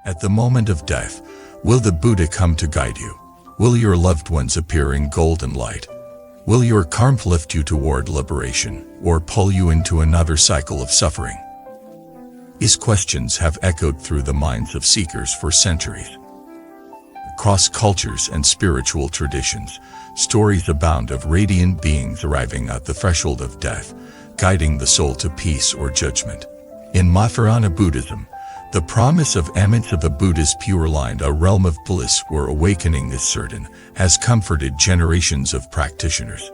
At the moment of death, will the Buddha come to guide you? Will your loved ones appear in golden light? Will your karma lift you toward liberation, or pull you into another cycle of suffering? These questions have echoed through the minds of seekers for centuries. Across cultures and spiritual traditions, stories abound of radiant beings arriving at the threshold of death, guiding the soul to peace or judgment. In Mahayana Buddhism, the promise of emergence of a Buddha's pure line, a realm of bliss where awakening is certain, has comforted generations of practitioners.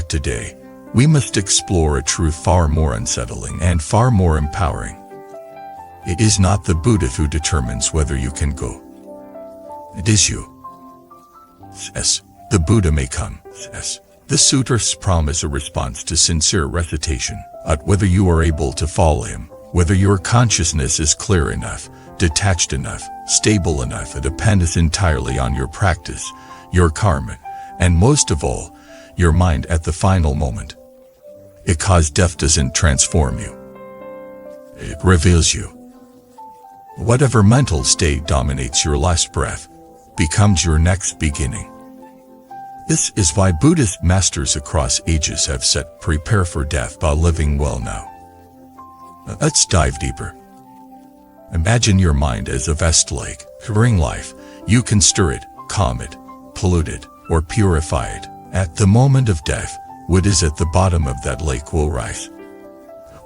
Today, we must explore a truth far more unsettling and far more empowering. It is not the Buddha who determines whether you can go. It is you. Yes, the Buddha may come. Yes. The sutras promise a response to sincere recitation, whether you are able to follow him, whether your consciousness is clear enough, detached enough, stable enough. It depends entirely on your practice, your karma, and most of all, your mind at the final moment. Because death doesn't transform you. It reveals you. Whatever mental state dominates your last breath becomes your next beginning. This is why Buddhist masters across ages have said, prepare for death by living well now. Let's dive deeper. Imagine your mind as a vast lake. During life, you can stir it, calm it, pollute it, or purify it. At the moment of death, what is at the bottom of that lake will rise.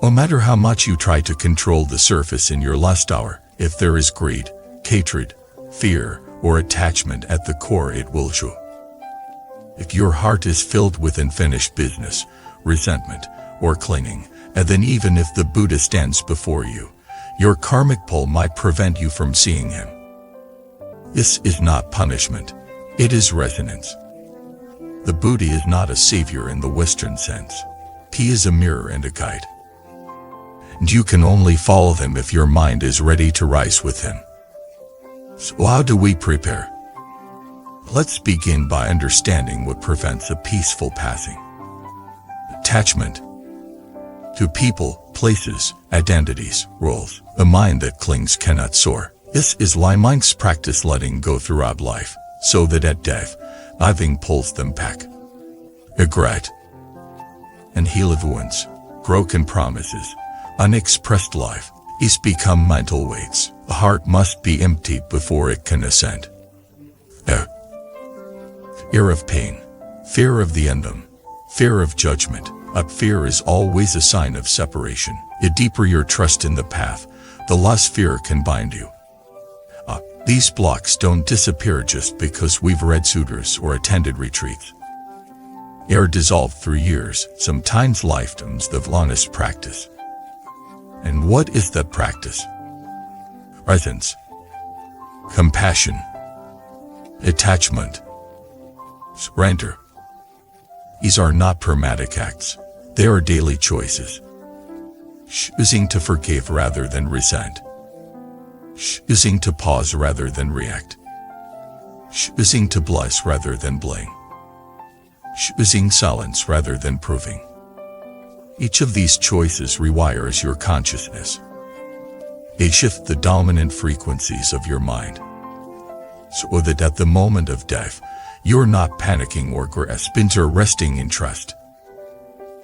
No matter how much you try to control the surface in your last hour, if there is greed, hatred, fear, or attachment at the core, it will show. If your heart is filled with unfinished business, resentment, or clinging, and then even if the Buddha stands before you, your karmic pull might prevent you from seeing him. This is not punishment. It is resonance. The Buddha is not a savior in the Western sense. He is a mirror and a guide. And you can only follow him if your mind is ready to rise with him. So how do we prepare? Let's begin by understanding what prevents a peaceful passing. Attachment to people, places, identities, roles. A mind that clings cannot soar. This is why monks practice letting go throughout life, so that at death, nothing pulls them back. Regret and healed wounds, broken promises, unexpressed life, these become mental weights. The heart must be emptied before it can ascend. Fear of pain, fear of the unknown, fear of judgment. Fear is always a sign of separation. The deeper your trust in the path, the less fear can bind you. These blocks don't disappear just because we've read sutras or attended retreats. They are dissolved through years, sometimes lifetimes of honest practice. And what is that practice? Presence, compassion, attachment, surrender. These are not pragmatic acts. They are daily choices. Choosing to forgive rather than resent. Choosing to pause rather than react. Choosing to bless rather than blame. Choosing silence rather than proving. Each of these choices rewires your consciousness. They shift the dominant frequencies of your mind, so that at the moment of death, you're not panicking or grasping or resting in trust.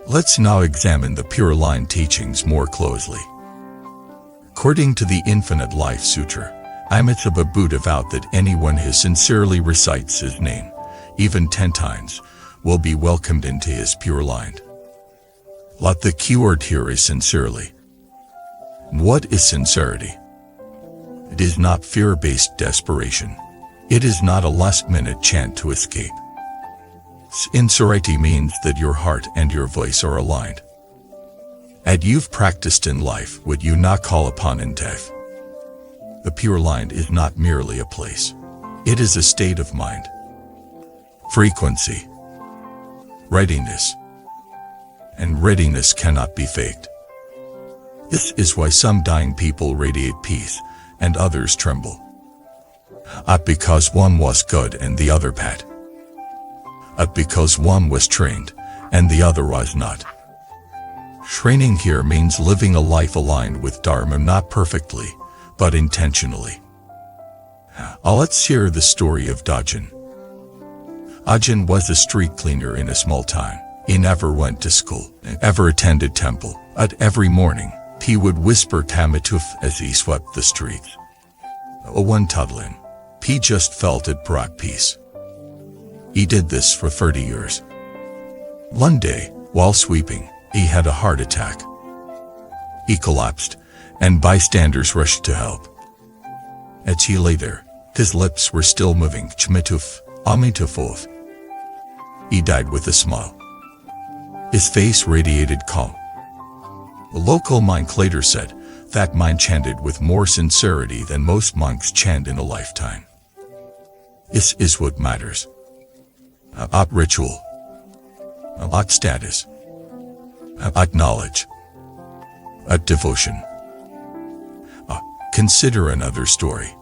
Let's now examine the Pure Line teachings more closely. According to the Infinite Life Sutra, Amitabha Buddha vowed that anyone who sincerely recites his name, even 10 times, will be welcomed into his pure line. Let the keyword here is sincerely. What is sincerity? It is not fear-based desperation. It is not a last-minute chant to escape. Sincerity means that your heart and your voice are aligned. And you've practiced in life what you not call upon in death. The Pure Line is not merely a place. It is a state of mind. Frequency. Readiness. And readiness cannot be faked. This is why some dying people radiate peace, and others tremble. Not because one was good and the other bad. Not because one was trained, and the other was not. Training here means living a life aligned with Dharma, not perfectly, but intentionally. Let's hear the story of Dajin. Ajin was a street cleaner in a small town. He never went to school, ever attended temple. At every morning, he would whisper tamatuf as he swept the streets. One Tudlin. He just felt it brought peace. He did this for 30 years. One day, while sweeping, he had a heart attack. He collapsed, and bystanders rushed to help. As he lay there, his lips were still moving, Chmituf, Amitufov. He died with a smile. His face radiated calm. A local monk later said, that mind chanted with more sincerity than most monks chant in a lifetime. This is what matters. At ritual. At status. At knowledge. At devotion. Consider another story.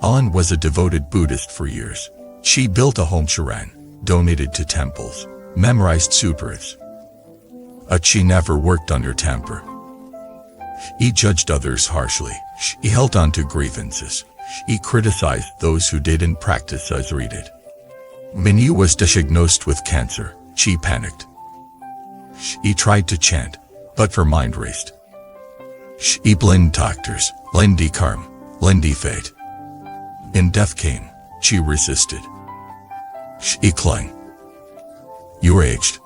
Alan was a devoted Buddhist for years. She built a home shrine, donated to temples, memorized sutras. But she never worked on her temper. He judged others harshly. He held on to grievances. He criticized those who didn't practice as he did. When he was diagnosed with cancer, she panicked. He tried to chant, but her mind raced. She blamed doctors, eliminatekarma, eliminate fate. When death came, she resisted. She clung. You raged.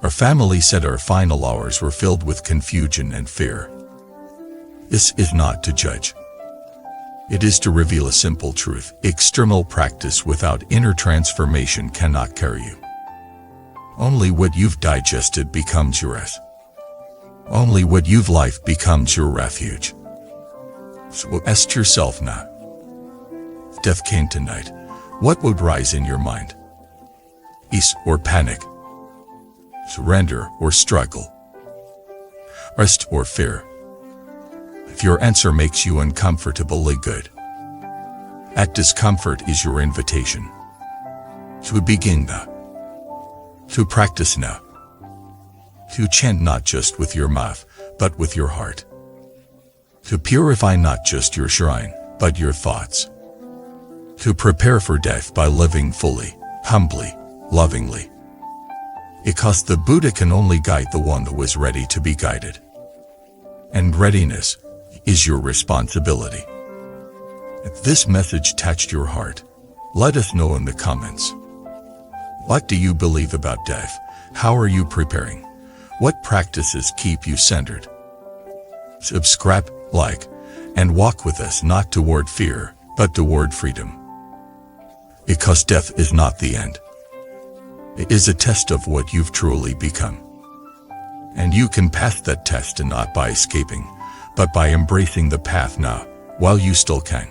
Our family said our final hours were filled with confusion and fear. This is not to judge. It is to reveal a simple truth. External practice without inner transformation cannot carry you. Only what you've digested becomes yours. Only what you've life becomes your refuge. So ask yourself now. If death came tonight, what would rise in your mind? Peace or panic? Surrender or struggle? Rest or fear? If your answer makes you uncomfortably good, that discomfort is your invitation to begin now, to practice now, to chant not just with your mouth, but with your heart, to purify not just your shrine, but your thoughts, to prepare for death by living fully, humbly, lovingly. Because the Buddha can only guide the one who is ready to be guided. And readiness is your responsibility. If this message touched your heart, let us know in the comments. What do you believe about death? How are you preparing? What practices keep you centered? Subscribe, like, and walk with us not toward fear, but toward freedom. Because death is not the end. It is a test of what you've truly become. And you can pass that test and not by escaping, but by embracing the path now, while you still can.